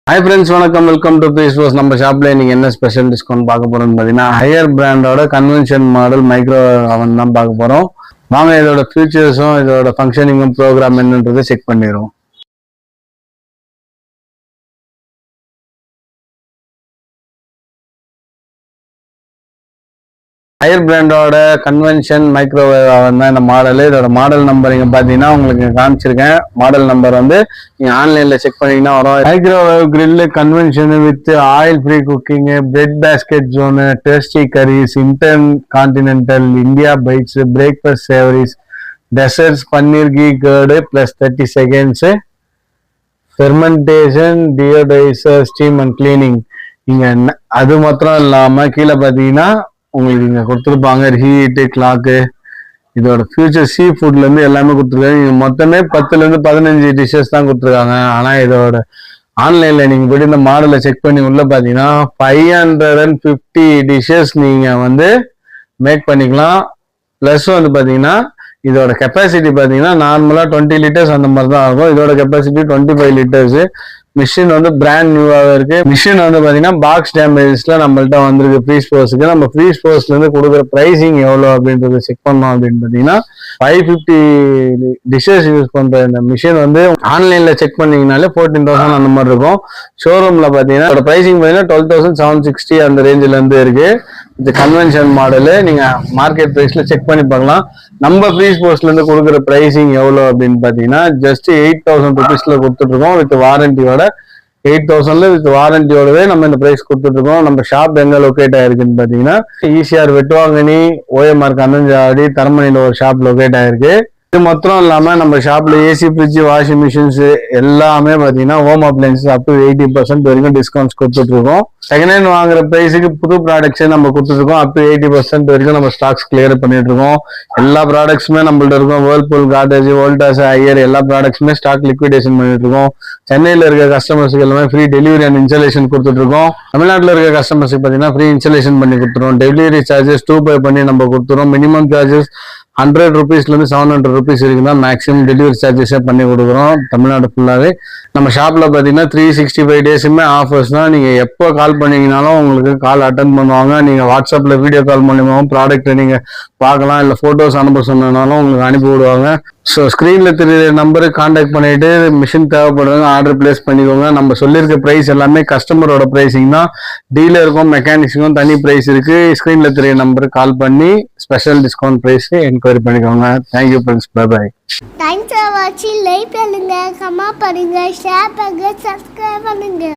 Hi friends, welcome to Peace Force. நம்ம ஷாப்ல இன்னைக்கு என்ன ஸ்பெஷல் டிஸ்கவுண்ட் பார்க்க போறோம்னு பார்த்தீங்கன்னா ஹையர் பிராண்டோட கன்வென்ஷன் மாடல் மைக்ரோ அவன் தான் பார்க்க போறோம். வாங்க இதோட ஃபியூச்சர்ஸும் இதோட ஃபங்க்ஷனிங்கும் ப்ரோக்ராம் என்னன்றதை செக் பண்ணிடுவோம். ஹையர் பிராண்டோட கன்வென்ஷன் மைக்ரோவேவ் அவன் தான் இந்த மாடல். இதோட மாடல் நம்பர் இங்க பாத்தீங்கன்னா உங்களுக்கு காமிச்சிருக்கேன். மாடல் நம்பர் வந்து நீங்க ஆன்லைன்ல செக் பண்ணீங்கன்னா வரும். Microwave grill convention with oil free cooking, bread basket zone, tasty curries, intercontinental, India bites, breakfast savouries, desserts, paneer ghee curd plus 30 seconds, fermentation, deodoriser, steam and cleaning. இங்க அது மாத்திரம் இல்லாம கீழே பாத்தீங்கன்னா உங்களுக்கு இங்க கொடுத்துருப்பாங்க ஹீட்டு கிளாக்கு. இதோட ஃபியூச்சர் சீ ஃபுட்ல இருந்து எல்லாமே கொடுத்துருக்காங்க. இங்க மொத்தமே 10ல இருந்து 15 டிஷ்ஷஸ் தான் கொடுத்துருக்காங்க. ஆனா இதோட ஆன்லைன்ல நீங்க போய் இந்த மாடலை செக் பண்ணி உள்ள பாத்தீங்கன்னா 550 டிஷ்ஷஸ் நீங்க வந்து மேக் பண்ணிக்கலாம். பிளஸ் வந்து பாத்தீங்கன்னா இதோட கெப்பாசிட்டி பாத்தீங்கன்னா நார்மலா 20 லிட்டர்ஸ் அந்த மாதிரி தான் ஆகும். இதோட கெப்பாசிட்டி 25 லிட்டர்ஸ். மிஷின் வந்து பிராண்ட் நியூவாக இருக்கு. மிஷின் வந்து பாத்தீங்கன்னா பாக்ஸ் டேமேஜஸ்ல நம்மள்ட்ட வந்திருக்கு ஃப்ரீ ஸ்போர்ட்ஸ்க்கு. நம்ம ஃப்ரீ ஸ்போர்ட்ஸ்ல இருந்து கொடுக்குற பிரைசிங் எவ்வளவு அப்படின்றத செக் பண்ணோம் அப்படின்னு பாத்தீங்கன்னா 550 டிஷஸ் யூஸ் பண்ற இந்த மிஷின் வந்து ஆன்லைன்ல செக் பண்ணீங்கனாலே 14,000 அந்த மாதிரி இருக்கும். ஷோரூம்ல பாத்தீங்கன்னா இதோட பிரைசிங் பாத்தீங்கன்னா 12,760 அந்த ரேஞ்சில இருந்து இருக்கு. இது கன்வென்ஷன் மாடலு. நீங்க மார்க்கெட் பிரைஸ்ல செக் பண்ணி பார்க்கலாம். நம்ம ஃப்ரீ ஸ்போர்ட்ஸ்ல இருந்து கொடுக்குற பிரைசிங் எவ்வளவு அப்படின்னு பாத்தீங்கன்னா ஜஸ்ட் 8,000 ருபீஸ்ல கொடுத்துட்டு இருக்கோம் வித் வாரண்டியோட. 8,000ல வித் வாரண்டியோடவே நம்ம இந்த பிரைஸ் கொடுத்துட்டு இருக்கோம். நம்ம ஷாப் எங்க லொகேட் ஆயிருக்குன்னு பாத்தீங்கன்னா ஈசிஆர் வெட்டுவாங்கனி, ஓஎம்ஆர் கண்ணஞ்சாவடி, தரமணியில ஒரு ஷாப் லொகேட் ஆயிருக்கு. இது மொத்தம் இல்லாம நம்ம ஷாப்ல ஏசி, ஃப்ரிட்ஜ், வாஷிங் மிஷின்ஸ் எல்லாமே பாத்தீங்கன்னா ஹோம் அப்ளைன்சஸ் அப் டு 80% வரைக்கும் டிஸ்கவுண்ட்ஸ் கொடுத்துட்டு இருக்கோம். செகண்ட் ஹேண்ட் வாங்குற பிரைஸுக்கு புது ப்ராடக்ட்ஸே நம்ம கொடுத்துட்டு இருக்கோம். அப் டு 80% வரைக்கும் நம்ம ஸ்டாக்ஸ் கிளியர் பண்ணிட்டு இருக்கோம். எல்லா ப்ராடக்ட்ஸுமே நம்மள்ட்ட இருக்கும். வேர்ல்பூல், காட்ரேஜ், வோல்டாஸ், ஐயர் எல்லா ப்ராடக்ட்ஸுமே ஸ்டாக் லிக்விடேஷன் பண்ணிட்டு இருக்கோம். சென்னையில இருக்க கஸ்டமர்ஸுக்கு எல்லாமே ஃப்ரீ டெலிவரி அண்ட் இன்ஸ்டாலேஷன் கொடுத்துட்டு இருக்கோம். தமிழ்நாட்டில் இருக்க கஸ்டமர்ஸுக்கு பாத்தீங்கன்னா ஃப்ரீ இன்ஸ்டாலேஷன் பண்ணி கொடுத்துருவோம். டெலிவரி சார்ஜஸ் 2 பே பண்ணி நம்ம கொடுத்துருவோம். மினிமம் சார்ஜஸ் 100 ருபீஸ்ல இருந்து 700 ருபீஸ் இருக்குன்னா மேக்ஸிமம் டெலிவரி சார்ஜஸே பண்ணி கொடுக்குறோம் தமிழ்நாடு ஃபுல்லாவே. நம்ம ஷாப்ல பாத்தீங்கன்னா 365 டேஸுமே ஆஃபர்ஸ் தான். நீங்க எப்போ கால் பண்ணீங்கனாலும் உங்களுக்கு கால் அட்டன் பண்ணுவாங்க. நீங்க வாட்ஸ்அப்ல வீடியோ கால் மூலியமாகவும் ப்ராடக்ட்டை நீங்க பார்க்கலாம். இல்ல போட்டோஸ் அனுப்ப சொன்னாலும் உங்களுக்கு அனுப்பி விடுவாங்க. ஸோ ஸ்க்ரீன்ல தெரியற நம்பருக்கு கான்டாக்ட் பண்ணிட்டு மிஷின் தேவைப்படுறவங்க ஆர்டர் பிளேஸ் பண்ணிக்கோங்க. நம்ம சொல்லியிருக்க பிரைஸ் எல்லாமே கஸ்டமரோட பிரைசிங் தான். டீலருக்கும் மெக்கானிக்ஸுக்கும் தனி பிரைஸ் இருக்கு. ஸ்க்ரீன்ல தெரிய நம்பருக்கு கால் பண்ணி ஸ்பெஷல் டிஸ்கவுண்ட் பிரைஸ் என்கொயரி பண்ணிக்கோங்க. Thank you friends, bye bye. Thanks for வாட்சிங். லைக் பண்ணுங்க, கமெண்ட் பண்ணுங்க, ஷேர் பண்ணுங்க, சப்ஸ்கிரைப் பண்ணுங்க.